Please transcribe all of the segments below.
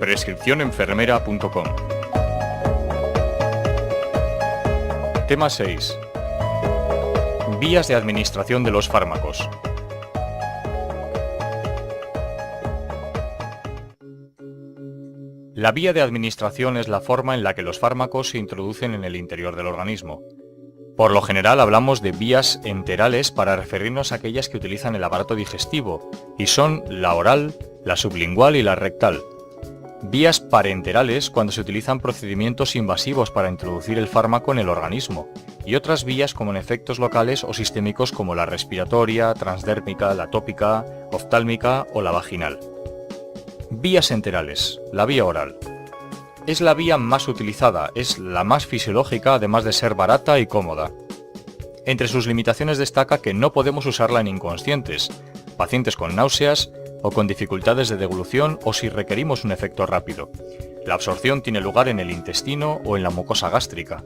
Prescripcionenfermera.com. Tema 6. Vías de administración de los fármacos. La vía de administración es la forma en la que los fármacos se introducen en el interior del organismo. Por lo general hablamos de vías enterales para referirnos a aquellas que utilizan el aparato digestivo, y son la oral, la sublingual y la rectal. Vías parenterales cuando se utilizan procedimientos invasivos para introducir el fármaco en el organismo, y otras vías como en efectos locales o sistémicos como la respiratoria, transdérmica, la tópica, oftálmica o la vaginal. Vías enterales. La vía oral. Es la vía más utilizada, es la más fisiológica además de ser barata y cómoda. Entre sus limitaciones destaca que no podemos usarla en inconscientes, pacientes con náuseas o con dificultades de deglución o si requerimos un efecto rápido. La absorción tiene lugar en el intestino o en la mucosa gástrica,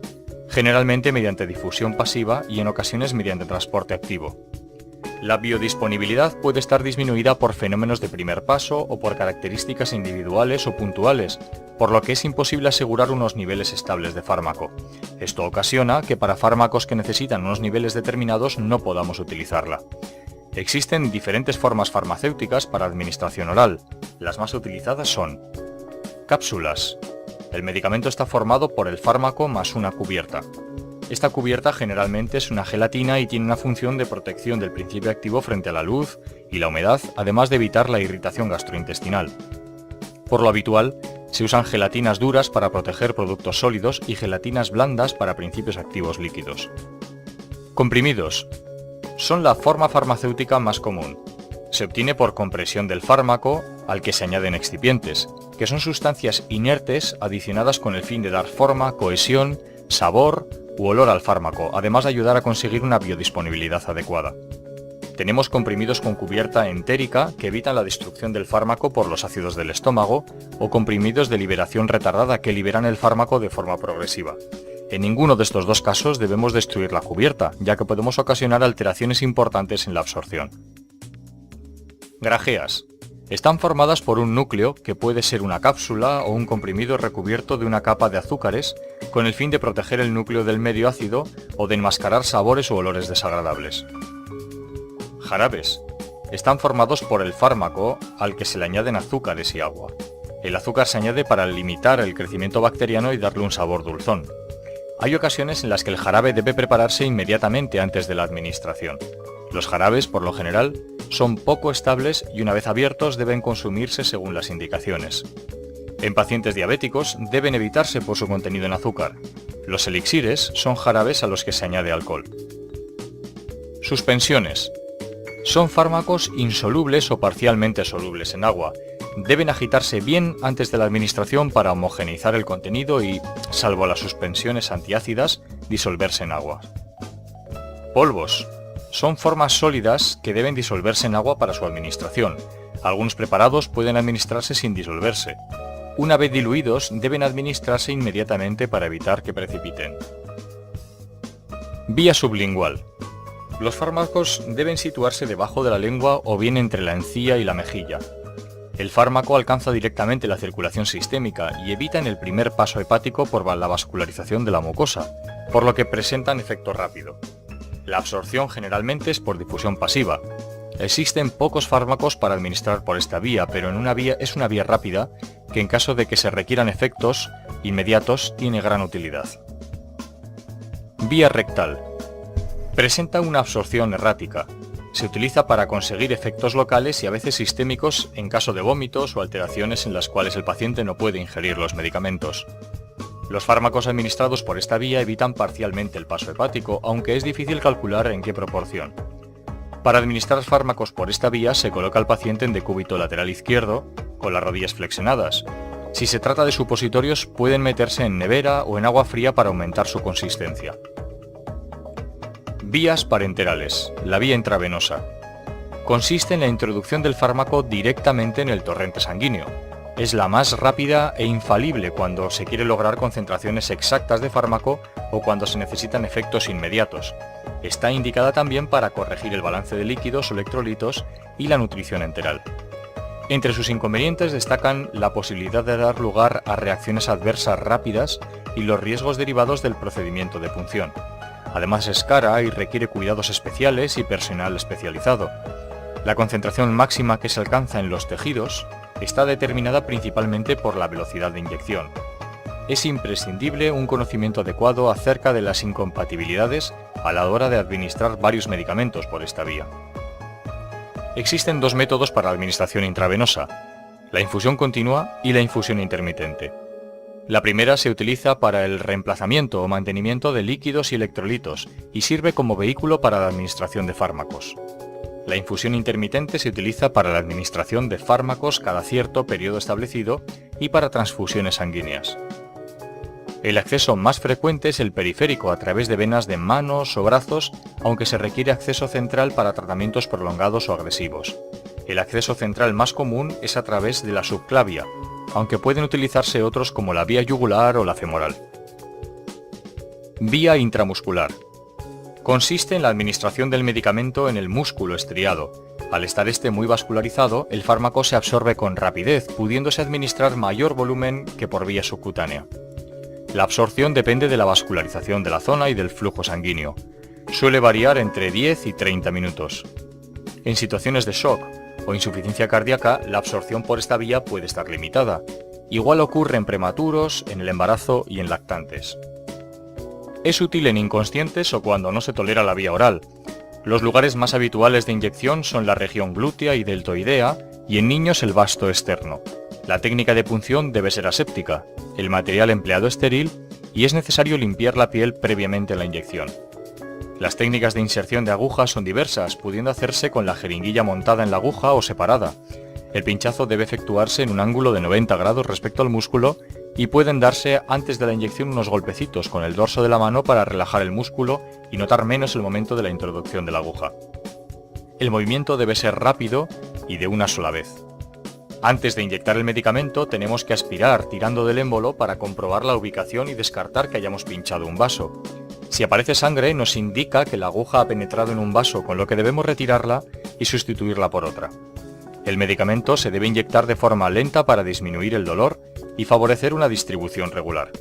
generalmente mediante difusión pasiva y en ocasiones mediante transporte activo. La biodisponibilidad puede estar disminuida por fenómenos de primer paso o por características individuales o puntuales, por lo que es imposible asegurar unos niveles estables de fármaco. Esto ocasiona que para fármacos que necesitan unos niveles determinados no podamos utilizarla. Existen diferentes formas farmacéuticas para administración oral. Las más utilizadas son cápsulas. El medicamento está formado por el fármaco más una cubierta. Esta cubierta generalmente es una gelatina y tiene una función de protección del principio activo frente a la luz y la humedad, además de evitar la irritación gastrointestinal. Por lo habitual, se usan gelatinas duras para proteger productos sólidos y gelatinas blandas para principios activos líquidos. Comprimidos. Son la forma farmacéutica más común. Se obtiene por compresión del fármaco, al que se añaden excipientes, que son sustancias inertes adicionadas con el fin de dar forma, cohesión, sabor u olor al fármaco, además de ayudar a conseguir una biodisponibilidad adecuada. Tenemos comprimidos con cubierta entérica que evitan la destrucción del fármaco por los ácidos del estómago o comprimidos de liberación retardada que liberan el fármaco de forma progresiva. En ninguno de estos dos casos debemos destruir la cubierta, ya que podemos ocasionar alteraciones importantes en la absorción. Grajeas. Están formadas por un núcleo, que puede ser una cápsula o un comprimido recubierto de una capa de azúcares, con el fin de proteger el núcleo del medio ácido o de enmascarar sabores o olores desagradables. Jarabes. Están formados por el fármaco, al que se le añaden azúcares y agua. El azúcar se añade para limitar el crecimiento bacteriano y darle un sabor dulzón. Hay ocasiones en las que el jarabe debe prepararse inmediatamente antes de la administración. Los jarabes, por lo general, son poco estables y una vez abiertos deben consumirse según las indicaciones. En pacientes diabéticos deben evitarse por su contenido en azúcar. Los elixires son jarabes a los que se añade alcohol. Suspensiones. Son fármacos insolubles o parcialmente solubles en agua. Deben agitarse bien antes de la administración para homogeneizar el contenido y, salvo las suspensiones antiácidas, disolverse en agua. Polvos. Son formas sólidas que deben disolverse en agua para su administración. Algunos preparados pueden administrarse sin disolverse. Una vez diluidos, deben administrarse inmediatamente para evitar que precipiten. Vía sublingual. Los fármacos deben situarse debajo de la lengua o bien entre la encía y la mejilla. El fármaco alcanza directamente la circulación sistémica y evita en el primer paso hepático por la vascularización de la mucosa, por lo que presentan efecto rápido. La absorción generalmente es por difusión pasiva. Existen pocos fármacos para administrar por esta vía, pero es una vía rápida que en caso de que se requieran efectos inmediatos tiene gran utilidad. Vía rectal. Presenta una absorción errática. Se utiliza para conseguir efectos locales y a veces sistémicos en caso de vómitos o alteraciones en las cuales el paciente no puede ingerir los medicamentos. Los fármacos administrados por esta vía evitan parcialmente el paso hepático, aunque es difícil calcular en qué proporción. Para administrar fármacos por esta vía se coloca al paciente en decúbito lateral izquierdo, con las rodillas flexionadas. Si se trata de supositorios, pueden meterse en nevera o en agua fría para aumentar su consistencia. Vías parenterales. La vía intravenosa. Consiste en la introducción del fármaco directamente en el torrente sanguíneo. Es la más rápida e infalible cuando se quiere lograr concentraciones exactas de fármaco o cuando se necesitan efectos inmediatos. Está indicada también para corregir el balance de líquidos o electrolitos y la nutrición enteral. Entre sus inconvenientes destacan la posibilidad de dar lugar a reacciones adversas rápidas y los riesgos derivados del procedimiento de punción. Además es cara y requiere cuidados especiales y personal especializado. La concentración máxima que se alcanza en los tejidos está determinada principalmente por la velocidad de inyección. Es imprescindible un conocimiento adecuado acerca de las incompatibilidades a la hora de administrar varios medicamentos por esta vía. Existen dos métodos para la administración intravenosa, la infusión continua y la infusión intermitente. La primera se utiliza para el reemplazamiento o mantenimiento de líquidos y electrolitos y sirve como vehículo para la administración de fármacos. La infusión intermitente se utiliza para la administración de fármacos cada cierto periodo establecido y para transfusiones sanguíneas. El acceso más frecuente es el periférico a través de venas de manos o brazos, aunque se requiere acceso central para tratamientos prolongados o agresivos. El acceso central más común es a través de la subclavia, aunque pueden utilizarse otros como la vía yugular o la femoral. Vía intramuscular. Consiste en la administración del medicamento en el músculo estriado. Al estar este muy vascularizado, el fármaco se absorbe con rapidez, pudiéndose administrar mayor volumen que por vía subcutánea. La absorción depende de la vascularización de la zona y del flujo sanguíneo. Suele variar entre 10 y 30 minutos. En situaciones de shock o insuficiencia cardíaca, la absorción por esta vía puede estar limitada. Igual ocurre en prematuros, en el embarazo y en lactantes. Es útil en inconscientes o cuando no se tolera la vía oral. Los lugares más habituales de inyección son la región glútea y deltoidea y en niños el vasto externo. La técnica de punción debe ser aséptica, el material empleado estéril y es necesario limpiar la piel previamente a la inyección. Las técnicas de inserción de agujas son diversas, pudiendo hacerse con la jeringuilla montada en la aguja o separada. El pinchazo debe efectuarse en un ángulo de 90 grados respecto al músculo y pueden darse antes de la inyección unos golpecitos con el dorso de la mano para relajar el músculo y notar menos el momento de la introducción de la aguja. El movimiento debe ser rápido y de una sola vez. Antes de inyectar el medicamento tenemos que aspirar tirando del émbolo para comprobar la ubicación y descartar que hayamos pinchado un vaso. Si aparece sangre nos indica que la aguja ha penetrado en un vaso, con lo que debemos retirarla y sustituirla por otra. El medicamento se debe inyectar de forma lenta para disminuir el dolor y favorecer una distribución regular.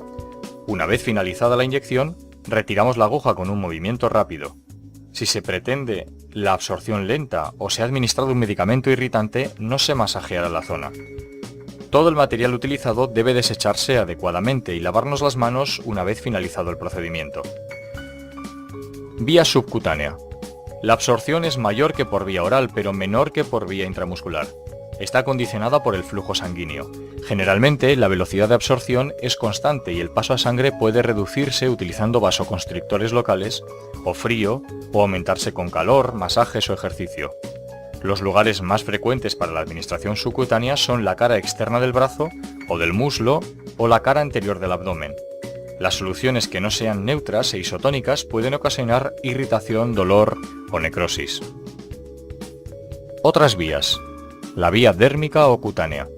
Una vez finalizada la inyección, retiramos la aguja con un movimiento rápido. Si se pretende la absorción lenta o se ha administrado un medicamento irritante, no se masajeará la zona. Todo el material utilizado debe desecharse adecuadamente y lavarnos las manos una vez finalizado el procedimiento. Vía subcutánea. La absorción es mayor que por vía oral, pero menor que por vía intramuscular. Está condicionada por el flujo sanguíneo. Generalmente, la velocidad de absorción es constante y el paso a sangre puede reducirse utilizando vasoconstrictores locales, o frío, o aumentarse con calor, masajes o ejercicio. Los lugares más frecuentes para la administración subcutánea son la cara externa del brazo, o del muslo, o la cara anterior del abdomen. Las soluciones que no sean neutras e isotónicas pueden ocasionar irritación, dolor o necrosis. Otras vías. La vía dérmica o cutánea.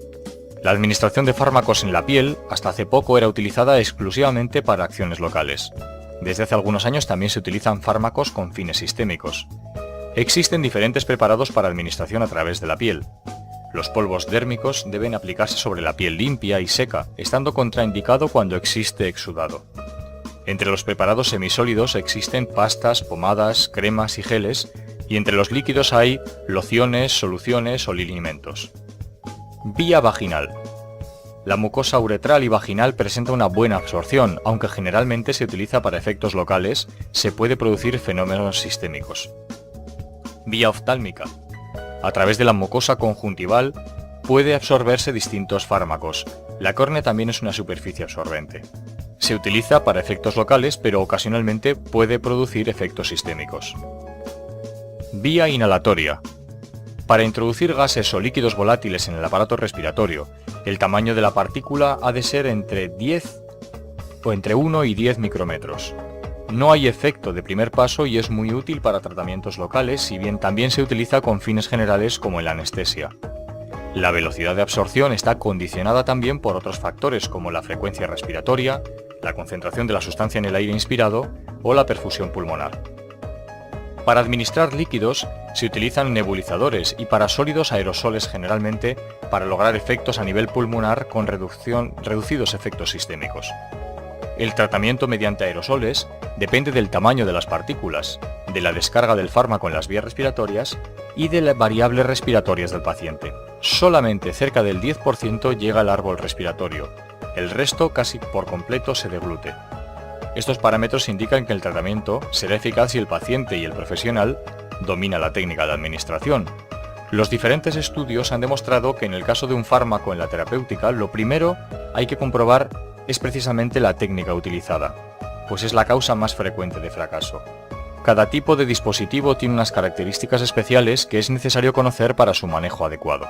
La administración de fármacos en la piel hasta hace poco era utilizada exclusivamente para acciones locales. Desde hace algunos años también se utilizan fármacos con fines sistémicos. Existen diferentes preparados para administración a través de la piel. Los polvos dérmicos deben aplicarse sobre la piel limpia y seca, estando contraindicado cuando existe exudado. Entre los preparados semisólidos existen pastas, pomadas, cremas y geles, y entre los líquidos hay lociones, soluciones o linimentos. Vía vaginal. La mucosa uretral y vaginal presenta una buena absorción, aunque generalmente se utiliza para efectos locales, se puede producir fenómenos sistémicos. Vía oftálmica. A través de la mucosa conjuntival puede absorberse distintos fármacos. La córnea también es una superficie absorbente. Se utiliza para efectos locales, pero ocasionalmente puede producir efectos sistémicos. Vía inhalatoria. Para introducir gases o líquidos volátiles en el aparato respiratorio, el tamaño de la partícula ha de ser entre 1 y 10 micrómetros. No hay efecto de primer paso y es muy útil para tratamientos locales, si bien también se utiliza con fines generales como en la anestesia. La velocidad de absorción está condicionada también por otros factores como la frecuencia respiratoria, la concentración de la sustancia en el aire inspirado o la perfusión pulmonar. Para administrar líquidos se utilizan nebulizadores y para sólidos aerosoles generalmente para lograr efectos a nivel pulmonar con reducidos efectos sistémicos. El tratamiento mediante aerosoles depende del tamaño de las partículas, de la descarga del fármaco en las vías respiratorias y de las variables respiratorias del paciente. Solamente cerca del 10% llega al árbol respiratorio, el resto casi por completo se deglute. Estos parámetros indican que el tratamiento será eficaz si el paciente y el profesional domina la técnica de administración. Los diferentes estudios han demostrado que en el caso de un fármaco en la terapéutica, lo primero hay que comprobar es precisamente la técnica utilizada, pues es la causa más frecuente de fracaso. Cada tipo de dispositivo tiene unas características especiales que es necesario conocer para su manejo adecuado.